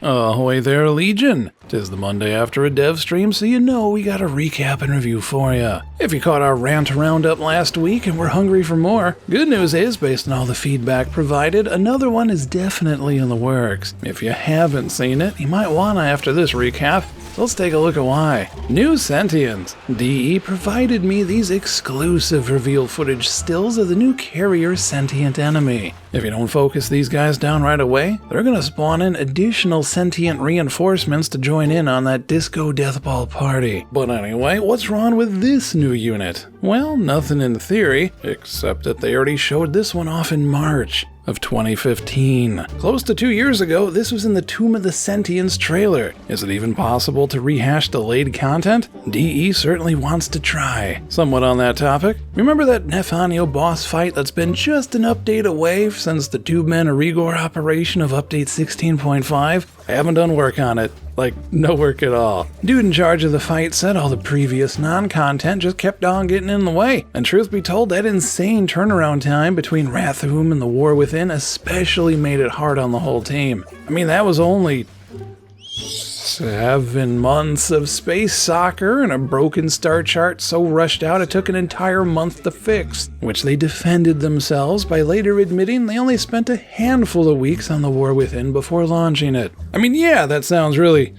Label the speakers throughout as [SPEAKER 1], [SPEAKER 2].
[SPEAKER 1] Ahoy there, Legion! 'Tis the Monday after a dev stream, so you know we got a recap and review for ya. If you caught our rant roundup last week and were hungry for more, good news is, based on all the feedback provided, another one is definitely in the works. If you haven't seen it, you might wanna after this recap. So let's take a look at why. New Sentience. DE provided me these exclusive reveal footage stills of the new carrier sentient enemy. If you don't focus these guys down right away, they're gonna spawn in additional sentient reinforcements to join in on that disco deathball party. But anyway, what's wrong with this new unit? Well, nothing in theory, except that they already showed this one off in March of 2015. Close to 2 years ago, this was in the Tomb of the Sentience trailer. Is it even possible to rehash delayed content? DE certainly wants to try. Somewhat on that topic, remember that Nephanio boss fight that's been just an update away since the Tubemen Rigor operation of update 16.5? I haven't done work on it. Like, no work at all. Dude in charge of the fight said all the previous non-content just kept on getting in the way. And truth be told, that insane turnaround time between Rathum and the War Within especially made it hard on the whole team. I mean, that was only 7 months of space soccer and a broken star chart so rushed out it took an entire month to fix, which they defended themselves by later admitting they only spent a handful of weeks on the War Within before launching it. I mean, yeah, that sounds really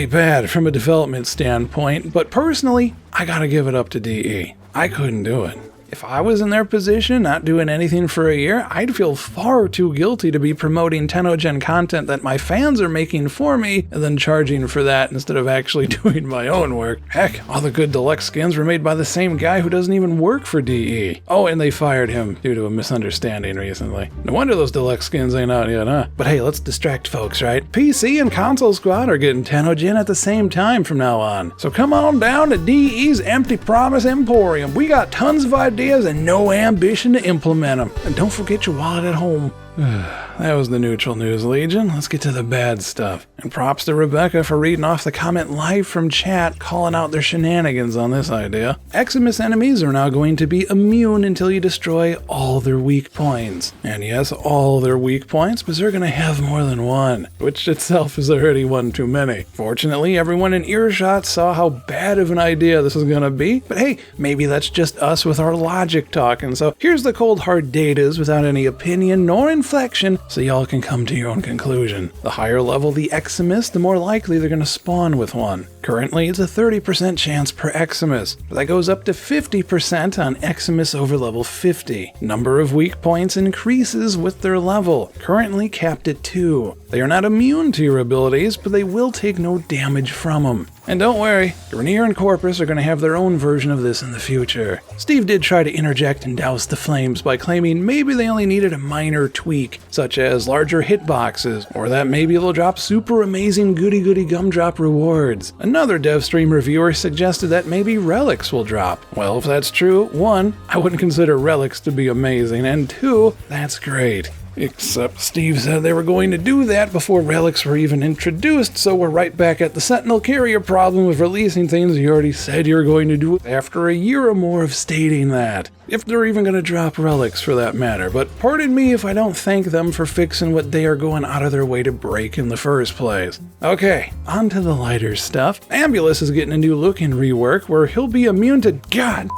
[SPEAKER 1] bad from a development standpoint, but personally, I gotta give it up to DE. I couldn't do it. If I was in their position, not doing anything for a year, I'd feel far too guilty to be promoting Tenno Gen content that my fans are making for me and then charging for that instead of actually doing my own work. Heck, all the good deluxe skins were made by the same guy who doesn't even work for DE. Oh, and they fired him due to a misunderstanding recently. No wonder those deluxe skins ain't out yet, huh? But hey, let's distract folks, right? PC and Console Squad are getting Tenno Gen at the same time from now on. So come on down to DE's Empty Promise Emporium. We got tons of ideas and no ambition to implement them. And don't forget your wallet at home. That was the neutral news, Legion. Let's get to the bad stuff. And props to Rebecca for reading off the comment live from chat, calling out their shenanigans on this idea. Eximus enemies are now going to be immune until you destroy all their weak points. And yes, all their weak points, because they're going to have more than one, which itself is already one too many. Fortunately, everyone in earshot saw how bad of an idea this is going to be, but hey, maybe that's just us with our logic talking. So here's the cold hard datas without any opinion nor inflection, so y'all can come to your own conclusion. The higher level the Eximus, the more likely they're going to spawn with one. Currently, it's a 30% chance per Eximus, but that goes up to 50% on Eximus over level 50. Number of weak points increases with their level, currently capped at 2. They are not immune to your abilities, but they will take no damage from them. And don't worry, Grineer and Corpus are going to have their own version of this in the future. Steve did try to interject and douse the flames by claiming maybe they only needed a minor tweak, such as larger hitboxes, or that maybe they'll drop super amazing goody-goody gumdrop rewards. Another Devstream reviewer suggested that maybe relics will drop. Well, if that's true, 1, I wouldn't consider relics to be amazing, and 2, that's great. Except Steve said they were going to do that before relics were even introduced, so we're right back at the Sentinel carrier problem of releasing things you already said you were going to do after a year or more of stating that. If they're even going to drop relics for that matter, but pardon me if I don't thank them for fixing what they are going out of their way to break in the first place. Okay, on to the lighter stuff. Ambulus is getting a new look in rework where he'll be immune to God.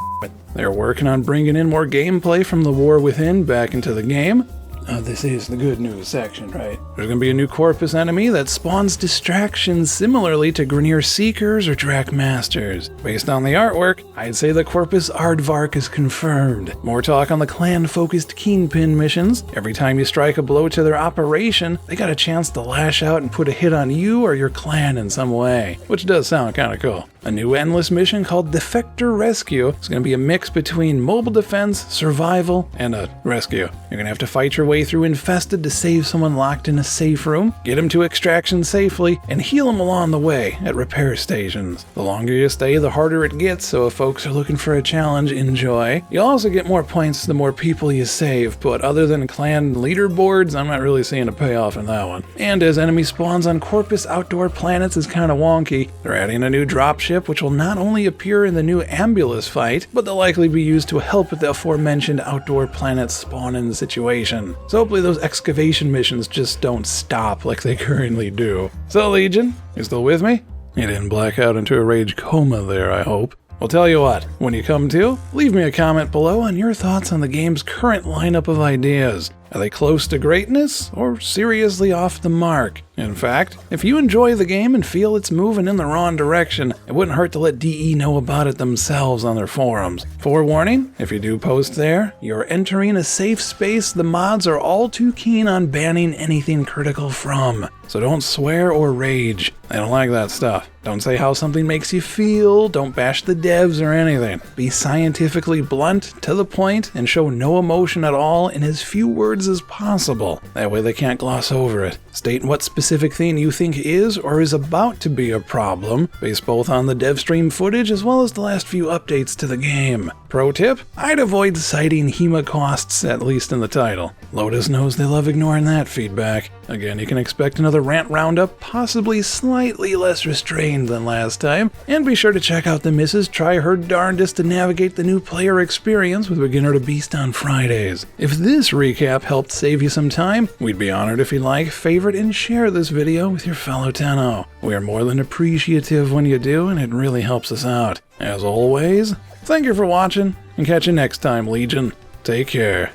[SPEAKER 1] They're working on bringing in more gameplay from the War Within back into the game. This is the good news section, right? There's going to be a new Corpus enemy that spawns distractions similarly to Grineer Seekers or Drac Masters. Based on the artwork, I'd say the Corpus Aardvark is confirmed. More talk on the clan-focused Kingpin missions. Every time you strike a blow to their operation, they got a chance to lash out and put a hit on you or your clan in some way, which does sound kind of cool. A new endless mission called Defector Rescue is going to be a mix between mobile defense, survival, and a rescue. You're going to have to fight your way through Infested to save someone locked in a safe room, get him to extraction safely, and heal him along the way at repair stations. The longer you stay, the harder it gets, so if folks are looking for a challenge, enjoy. You'll also get more points the more people you save, but other than clan leaderboards, I'm not really seeing a payoff in that one. And as enemy spawns on Corpus outdoor planets is kind of wonky, they're adding a new dropship ship which will not only appear in the new Ambulus fight, but they'll likely be used to help with the aforementioned outdoor planet spawning situation. So hopefully those excavation missions just don't stop like they currently do. So Legion, you still with me? You didn't black out into a rage coma there, I hope. Well, tell you what, when you come to, leave me a comment below on your thoughts on the game's current lineup of ideas. Are they close to greatness, or seriously off the mark? In fact, if you enjoy the game and feel it's moving in the wrong direction, it wouldn't hurt to let DE know about it themselves on their forums. Forewarning, if you do post there, you're entering a safe space the mods are all too keen on banning anything critical from. So don't swear or rage. They don't like that stuff. Don't say how something makes you feel, don't bash the devs or anything. Be scientifically blunt, to the point, and show no emotion at all in as few words as possible. That way they can't gloss over it. State what specific thing you think is or is about to be a problem, based both on the Devstream footage as well as the last few updates to the game. Pro tip, I'd avoid citing HEMA costs, at least in the title. Lotus knows they love ignoring that feedback. Again, you can expect another rant roundup, possibly slightly less restrained than last time, and be sure to check out the missus try her darndest to navigate the new player experience with Beginner to Beast on Fridays. If this recap helped save you some time, we'd be honored if you'd like, favorite, and share this video with your fellow Tenno. We are more than appreciative when you do, and it really helps us out. As always, thank you for watching, and catch you next time, Legion. Take care.